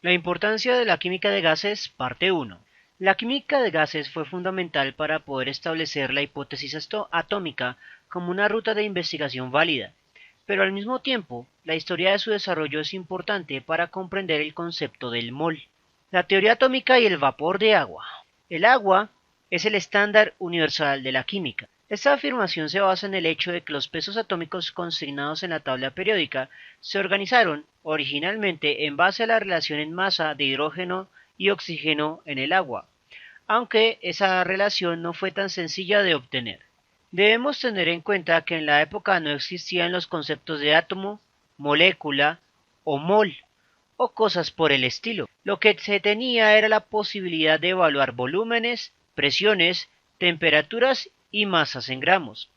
La importancia de la química de gases, parte 1. La química de gases fue fundamental para poder establecer la hipótesis atómica como una ruta de investigación válida, pero al mismo tiempo, la historia de su desarrollo es importante para comprender el concepto del mol. La teoría atómica y el vapor de agua. El agua es el estándar universal de la química. Esta afirmación se basa en el hecho de que los pesos atómicos consignados en la tabla periódica se organizaron originalmente en base a la relación en masa de hidrógeno y oxígeno en el agua, aunque esa relación no fue tan sencilla de obtener. Debemos tener en cuenta que en la época no existían los conceptos de átomo, molécula o mol, o cosas por el estilo. Lo que se tenía era la posibilidad de evaluar volúmenes, presiones, temperaturas y masas en gramos.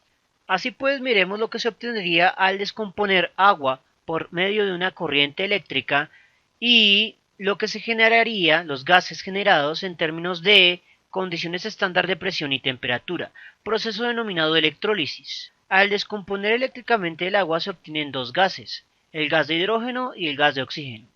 Así pues, miremos lo que se obtendría al descomponer agua por medio de una corriente eléctrica y lo que se generaría, los gases generados en términos de condiciones estándar de presión y temperatura, proceso denominado electrólisis. Al descomponer eléctricamente el agua se obtienen dos gases, el gas de hidrógeno y el gas de oxígeno.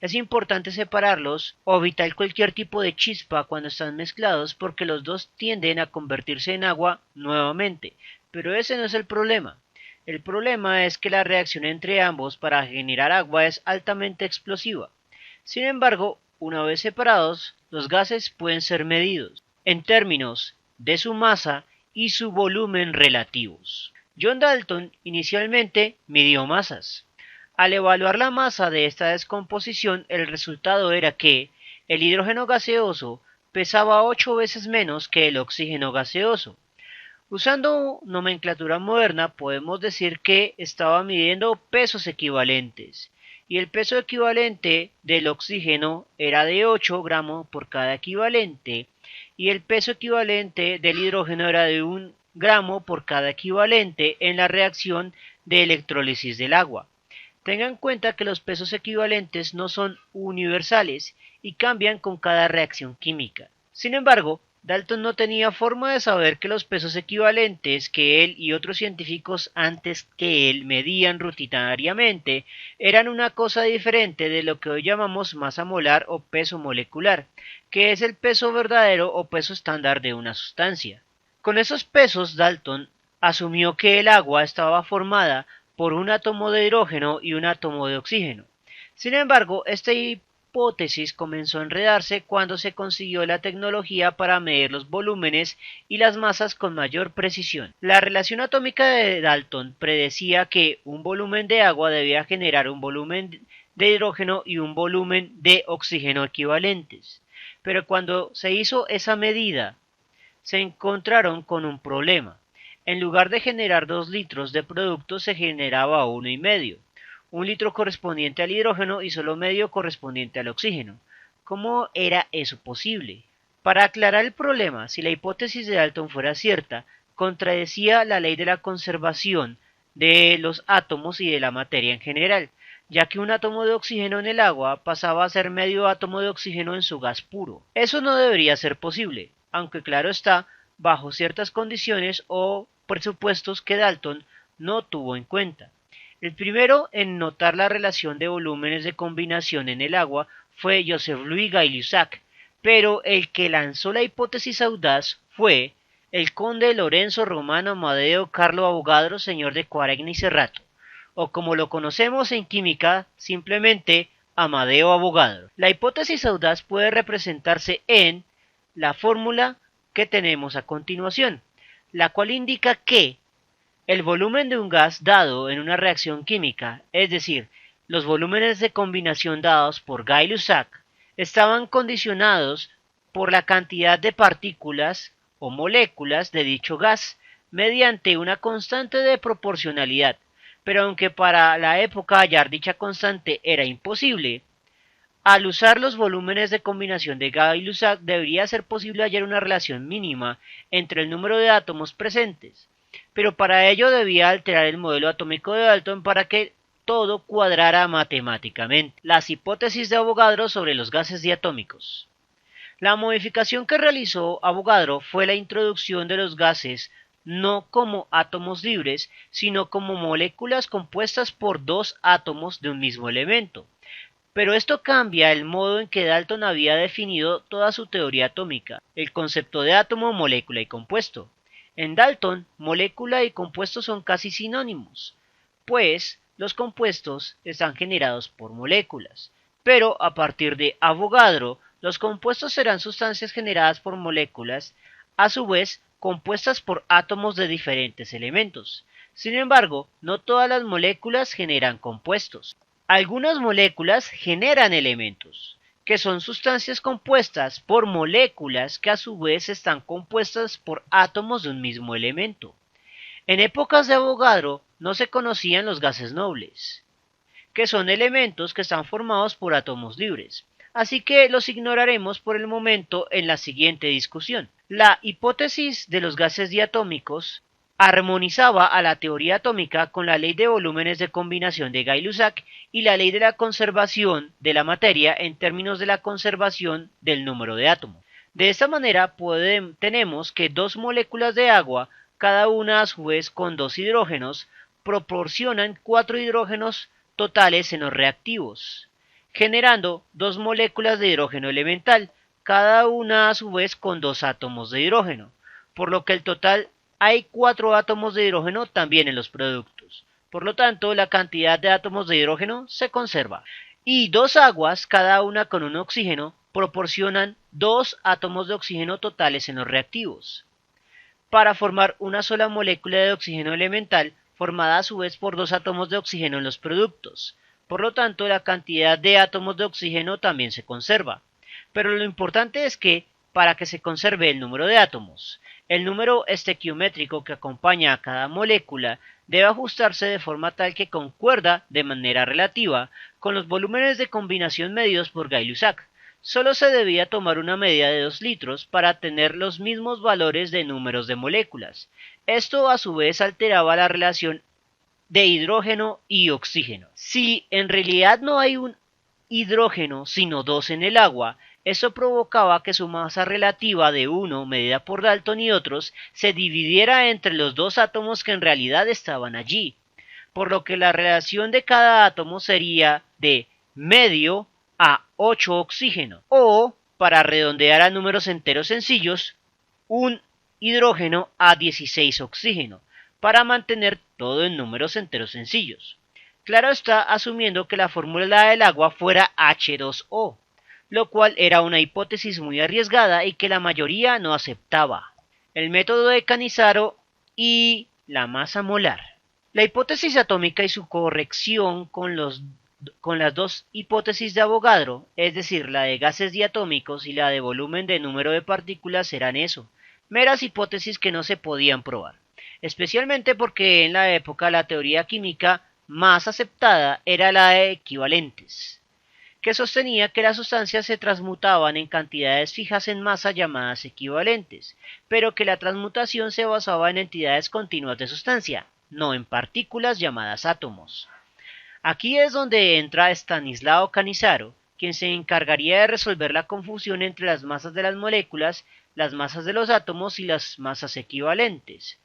Es importante separarlos o evitar cualquier tipo de chispa cuando están mezclados porque los dos tienden a convertirse en agua nuevamente, pero ese no es el problema. El problema es que la reacción entre ambos para generar agua es altamente explosiva. Sin embargo, una vez separados, los gases pueden ser medidos en términos de su masa y su volumen relativos. John Dalton inicialmente midió masas. Al evaluar la masa de esta descomposición, el resultado era que el hidrógeno gaseoso pesaba 8 veces menos que el oxígeno gaseoso. Usando nomenclatura moderna, podemos decir que estaba midiendo pesos equivalentes, y el peso equivalente del oxígeno era de 8 gramos por cada equivalente, y el peso equivalente del hidrógeno era de 1 gramo por cada equivalente en la reacción de electrólisis del agua. Tenga en cuenta que los pesos equivalentes no son universales y cambian con cada reacción química. Sin embargo, Dalton no tenía forma de saber que los pesos equivalentes que él y otros científicos antes que él medían rutinariamente eran una cosa diferente de lo que hoy llamamos masa molar o peso molecular, que es el peso verdadero o peso estándar de una sustancia. Con esos pesos, Dalton asumió que el agua estaba formada por un átomo de hidrógeno y un átomo de oxígeno. Sin embargo, esta hipótesis comenzó a enredarse cuando se consiguió la tecnología para medir los volúmenes y las masas con mayor precisión. La relación atómica de Dalton predecía que un volumen de agua debía generar un volumen de hidrógeno y un volumen de oxígeno equivalentes. Pero cuando se hizo esa medida, se encontraron con un problema. En lugar de generar 2 litros de producto se generaba 1,5. 1 litro correspondiente al hidrógeno y solo medio correspondiente al oxígeno. ¿Cómo era eso posible? Para aclarar el problema, si la hipótesis de Dalton fuera cierta, contradecía la ley de la conservación de los átomos y de la materia en general, ya que un átomo de oxígeno en el agua pasaba a ser medio átomo de oxígeno en su gas puro. Eso no debería ser posible, aunque claro está, bajo ciertas condiciones o presupuestos que Dalton no tuvo en cuenta. El primero en notar la relación de volúmenes de combinación en el agua fue Joseph-Louis Gay-Lussac, pero el que lanzó la hipótesis audaz fue el conde Lorenzo Romano Amadeo Carlo Avogadro, señor de Quaregna y Cerrato, o como lo conocemos en química, simplemente Amadeo Avogadro. La hipótesis audaz puede representarse en la fórmula que tenemos a continuación, la cual indica que el volumen de un gas dado en una reacción química, es decir, los volúmenes de combinación dados por Gay-Lussac, estaban condicionados por la cantidad de partículas o moléculas de dicho gas mediante una constante de proporcionalidad, pero aunque para la época hallar dicha constante era imposible, al usar los volúmenes de combinación de Gay-Lussac debería ser posible hallar una relación mínima entre el número de átomos presentes, pero para ello debía alterar el modelo atómico de Dalton para que todo cuadrara matemáticamente. Las hipótesis de Avogadro sobre los gases diatómicos. La modificación que realizó Avogadro fue la introducción de los gases no como átomos libres, sino como moléculas compuestas por dos átomos de un mismo elemento. Pero esto cambia el modo en que Dalton había definido toda su teoría atómica, el concepto de átomo, molécula y compuesto. En Dalton, molécula y compuesto son casi sinónimos, pues los compuestos están generados por moléculas, pero a partir de Avogadro, los compuestos serán sustancias generadas por moléculas, a su vez compuestas por átomos de diferentes elementos. Sin embargo, no todas las moléculas generan compuestos. Algunas moléculas generan elementos, que son sustancias compuestas por moléculas que a su vez están compuestas por átomos de un mismo elemento. En épocas de Avogadro no se conocían los gases nobles, que son elementos que están formados por átomos libres, así que los ignoraremos por el momento en la siguiente discusión. La hipótesis de los gases diatómicos armonizaba a la teoría atómica con la ley de volúmenes de combinación de Gay-Lussac y la ley de la conservación de la materia en términos de la conservación del número de átomos. De esta manera tenemos que dos moléculas de agua, cada una a su vez con dos hidrógenos, proporcionan 4 hidrógenos totales en los reactivos, generando dos moléculas de hidrógeno elemental, cada una a su vez con 2 átomos de hidrógeno, por lo que el total hay 4 átomos de hidrógeno también en los productos. Por lo tanto, la cantidad de átomos de hidrógeno se conserva. Y dos aguas, cada una con un oxígeno, proporcionan 2 átomos de oxígeno totales en los reactivos, para formar una sola molécula de oxígeno elemental, formada a su vez por 2 átomos de oxígeno en los productos. Por lo tanto, la cantidad de átomos de oxígeno también se conserva. Pero lo importante es que, para que se conserve el número de átomos, el número estequiométrico que acompaña a cada molécula debe ajustarse de forma tal que concuerda de manera relativa con los volúmenes de combinación medidos por Gay-Lussac. Solo se debía tomar una medida de 2 litros para tener los mismos valores de números de moléculas. Esto a su vez alteraba la relación de hidrógeno y oxígeno. Si en realidad no hay un hidrógeno sino 2 en el agua, eso provocaba que su masa relativa de uno, medida por Dalton y otros, se dividiera entre los 2 átomos que en realidad estaban allí, por lo que la relación de cada átomo sería de medio a 8 oxígeno, o, para redondear a números enteros sencillos, un hidrógeno a 16 oxígeno, para mantener todo en números enteros sencillos. Claro está, asumiendo que la fórmula del agua fuera H2O, lo cual era una hipótesis muy arriesgada y que la mayoría no aceptaba. El método de Cannizzaro y la masa molar. La hipótesis atómica y su corrección con las dos hipótesis de Avogadro, es decir, la de gases diatómicos y la de volumen de número de partículas, eran eso, meras hipótesis que no se podían probar, especialmente porque en la época la teoría química más aceptada era la de equivalentes, que sostenía que las sustancias se transmutaban en cantidades fijas en masa llamadas equivalentes, pero que la transmutación se basaba en entidades continuas de sustancia, no en partículas llamadas átomos. Aquí es donde entra Stanislao Cannizzaro, quien se encargaría de resolver la confusión entre las masas de las moléculas, las masas de los átomos y las masas equivalentes.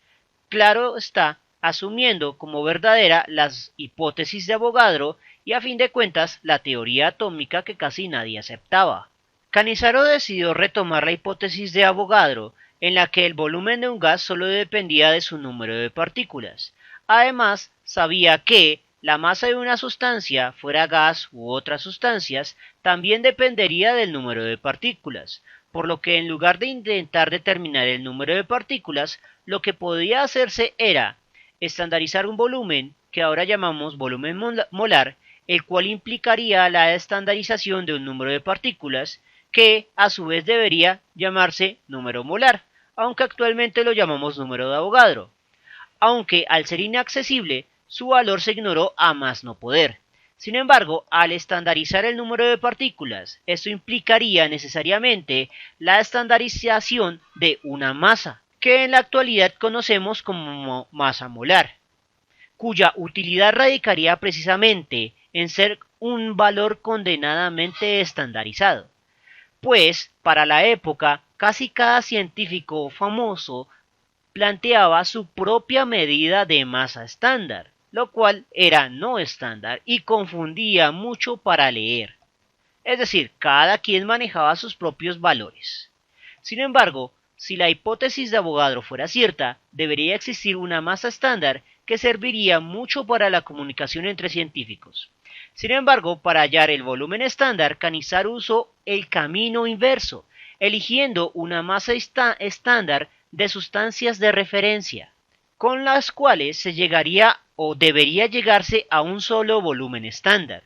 Claro está, asumiendo como verdadera las hipótesis de Avogadro y a fin de cuentas la teoría atómica que casi nadie aceptaba. Cannizzaro decidió retomar la hipótesis de Avogadro, en la que el volumen de un gas solo dependía de su número de partículas. Además, sabía que la masa de una sustancia, fuera gas u otras sustancias, también dependería del número de partículas, por lo que en lugar de intentar determinar el número de partículas, lo que podía hacerse era estandarizar un volumen, que ahora llamamos volumen molar, el cual implicaría la estandarización de un número de partículas, que a su vez debería llamarse número molar, aunque actualmente lo llamamos número de Avogadro. Aunque al ser inaccesible, su valor se ignoró a más no poder. Sin embargo, al estandarizar el número de partículas, esto implicaría necesariamente la estandarización de una masa, que en la actualidad conocemos como masa molar, cuya utilidad radicaría precisamente en ser un valor condenadamente estandarizado. Pues, para la época, casi cada científico famoso planteaba su propia medida de masa estándar, lo cual era no estándar y confundía mucho para leer. es decir, cada quien manejaba sus propios valores. Sin embargo, si la hipótesis de Avogadro fuera cierta, debería existir una masa estándar que serviría mucho para la comunicación entre científicos. Sin embargo, para hallar el volumen estándar, Cannizzaro usó el camino inverso, eligiendo una masa estándar de sustancias de referencia, con las cuales se llegaría o debería llegarse a un solo volumen estándar.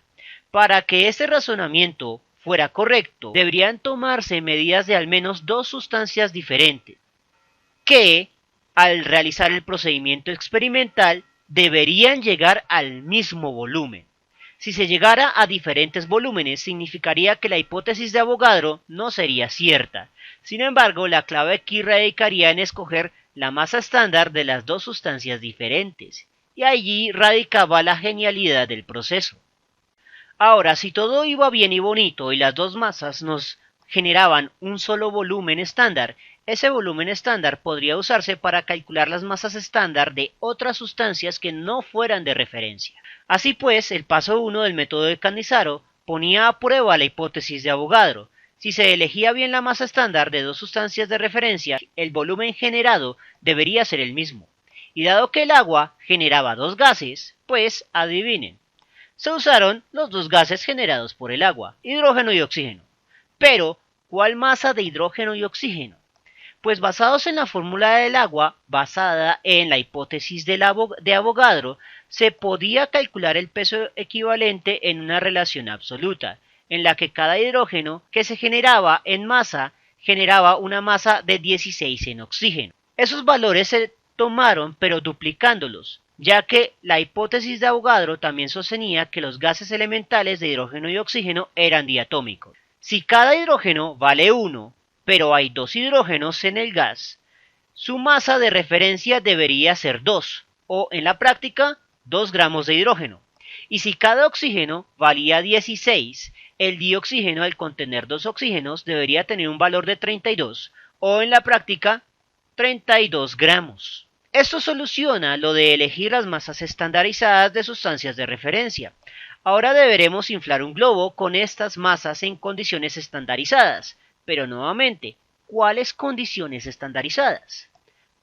Para que este razonamiento fuera correcto, deberían tomarse medidas de al menos dos sustancias diferentes, que, al realizar el procedimiento experimental, deberían llegar al mismo volumen. Si se llegara a diferentes volúmenes, significaría que la hipótesis de Avogadro no sería cierta. Sin embargo, la clave aquí radicaría en escoger la masa estándar de las dos sustancias diferentes, y allí radicaba la genialidad del proceso. Ahora, si todo iba bien y bonito y las dos masas nos generaban un solo volumen estándar, ese volumen estándar podría usarse para calcular las masas estándar de otras sustancias que no fueran de referencia. Así pues, el paso 1 del método de Cannizzaro ponía a prueba la hipótesis de Avogadro. Si se elegía bien la masa estándar de dos sustancias de referencia, el volumen generado debería ser el mismo. Y dado que el agua generaba dos gases, pues adivinen, se usaron los dos gases generados por el agua, hidrógeno y oxígeno. Pero, ¿cuál masa de hidrógeno y oxígeno? Pues basados en la fórmula del agua, basada en la hipótesis de Avogadro, se podía calcular el peso equivalente en una relación absoluta, en la que cada hidrógeno que se generaba en masa generaba una masa de 16 en oxígeno. Esos valores se tomaron pero duplicándolos, ya que la hipótesis de Avogadro también sostenía que los gases elementales de hidrógeno y oxígeno eran diatómicos. Si cada hidrógeno vale 1, pero hay dos hidrógenos en el gas, su masa de referencia debería ser 2, o en la práctica, 2 gramos de hidrógeno. Y si cada oxígeno valía 16, el dioxígeno al contener dos oxígenos debería tener un valor de 32, o en la práctica, 32 gramos. Esto soluciona lo de elegir las masas estandarizadas de sustancias de referencia. Ahora deberemos inflar un globo con estas masas en condiciones estandarizadas. Pero nuevamente, ¿cuáles condiciones estandarizadas?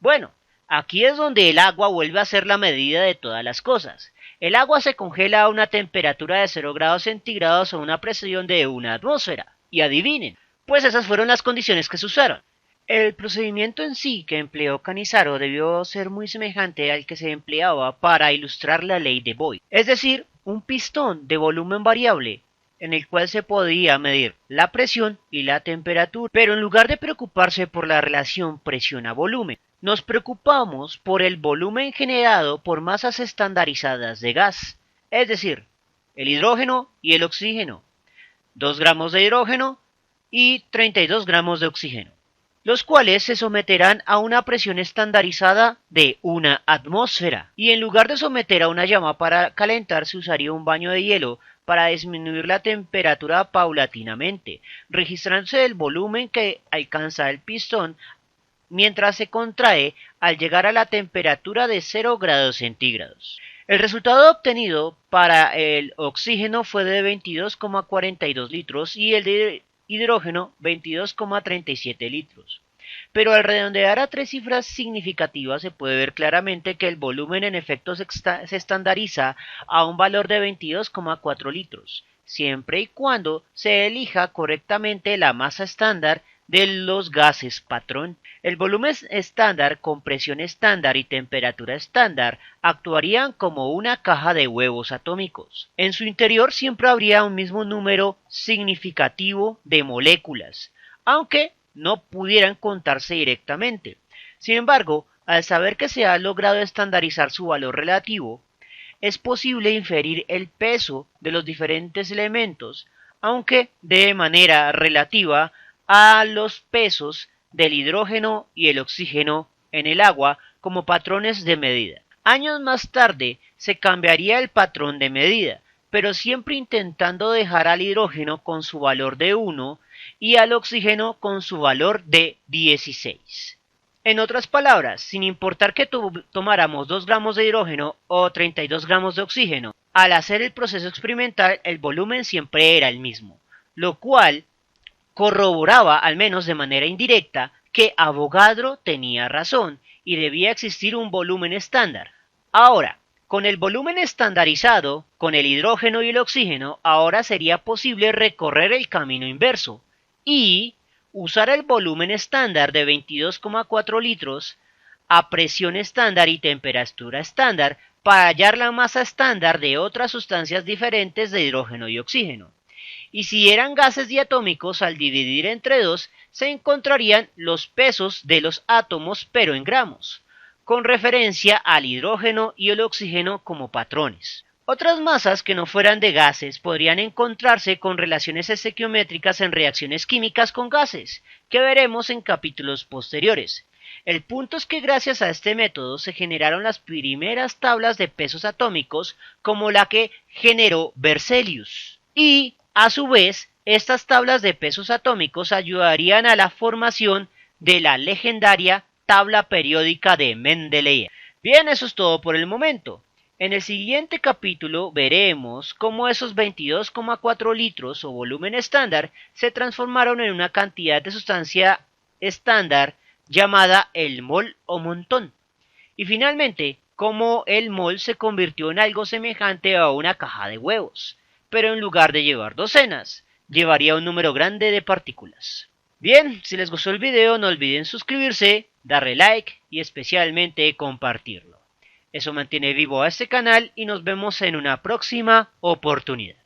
Bueno, aquí es donde el agua vuelve a ser la medida de todas las cosas. El agua se congela a una temperatura de 0 grados centígrados a una presión de una atmósfera. Y adivinen, pues esas fueron las condiciones que se usaron. El procedimiento en sí que empleó Cannizzaro debió ser muy semejante al que se empleaba para ilustrar la ley de Boyle, es decir, un pistón de volumen variable en el cual se podía medir la presión y la temperatura, pero en lugar de preocuparse por la relación presión a volumen, nos preocupamos por el volumen generado por masas estandarizadas de gas, es decir, el hidrógeno y el oxígeno, 2 gramos de hidrógeno y 32 gramos de oxígeno, los cuales se someterán a una presión estandarizada de una atmósfera, y en lugar de someter a una llama para calentar se usaría un baño de hielo para disminuir la temperatura paulatinamente, registrándose el volumen que alcanza el pistón mientras se contrae al llegar a la temperatura de 0 grados centígrados. El resultado obtenido para el oxígeno fue de 22,42 litros y el de hidrógeno 22,37 litros. Pero al redondear a tres cifras significativas se puede ver claramente que el volumen en efecto se estandariza a un valor de 22,4 litros, siempre y cuando se elija correctamente la masa estándar de los gases patrón. El volumen estándar con presión estándar y temperatura estándar actuarían como una caja de huevos atómicos. En su interior siempre habría un mismo número significativo de moléculas, aunque no pudieran contarse directamente. Sin embargo, al saber que se ha logrado estandarizar su valor relativo, es posible inferir el peso de los diferentes elementos, aunque de manera relativa a los pesos del hidrógeno y el oxígeno en el agua como patrones de medida. Años más tarde se cambiaría el patrón de medida, pero siempre intentando dejar al hidrógeno con su valor de 1 y al oxígeno con su valor de 16. En otras palabras, sin importar que tomáramos 2 gramos de hidrógeno o 32 gramos de oxígeno, al hacer el proceso experimental el volumen siempre era el mismo. lo cual corroboraba, al menos de manera indirecta, que Avogadro tenía razón y debía existir un volumen estándar. Ahora, con el volumen estandarizado, con el hidrógeno y el oxígeno, ahora sería posible recorrer el camino inverso y usar el volumen estándar de 22,4 litros a presión estándar y temperatura estándar para hallar la masa estándar de otras sustancias diferentes de hidrógeno y oxígeno. Y si eran gases diatómicos, al dividir entre 2, se encontrarían los pesos de los átomos pero en gramos, con referencia al hidrógeno y el oxígeno como patrones. Otras masas que no fueran de gases podrían encontrarse con relaciones estequiométricas en reacciones químicas con gases, que veremos en capítulos posteriores. El punto es que gracias a este método se generaron las primeras tablas de pesos atómicos, como la que generó Berzelius. Y, a su vez, estas tablas de pesos atómicos ayudarían a la formación de la legendaria tabla periódica de Mendeleev. Bien, eso es todo por el momento. En el siguiente capítulo veremos cómo esos 22,4 litros o volumen estándar se transformaron en una cantidad de sustancia estándar llamada el mol o montón. Y finalmente, cómo el mol se convirtió en algo semejante a una caja de huevos, pero en lugar de llevar docenas, llevaría un número grande de partículas. Bien, si les gustó el video no olviden suscribirse, darle like y especialmente compartirlo. Eso mantiene vivo a este canal y nos vemos en una próxima oportunidad.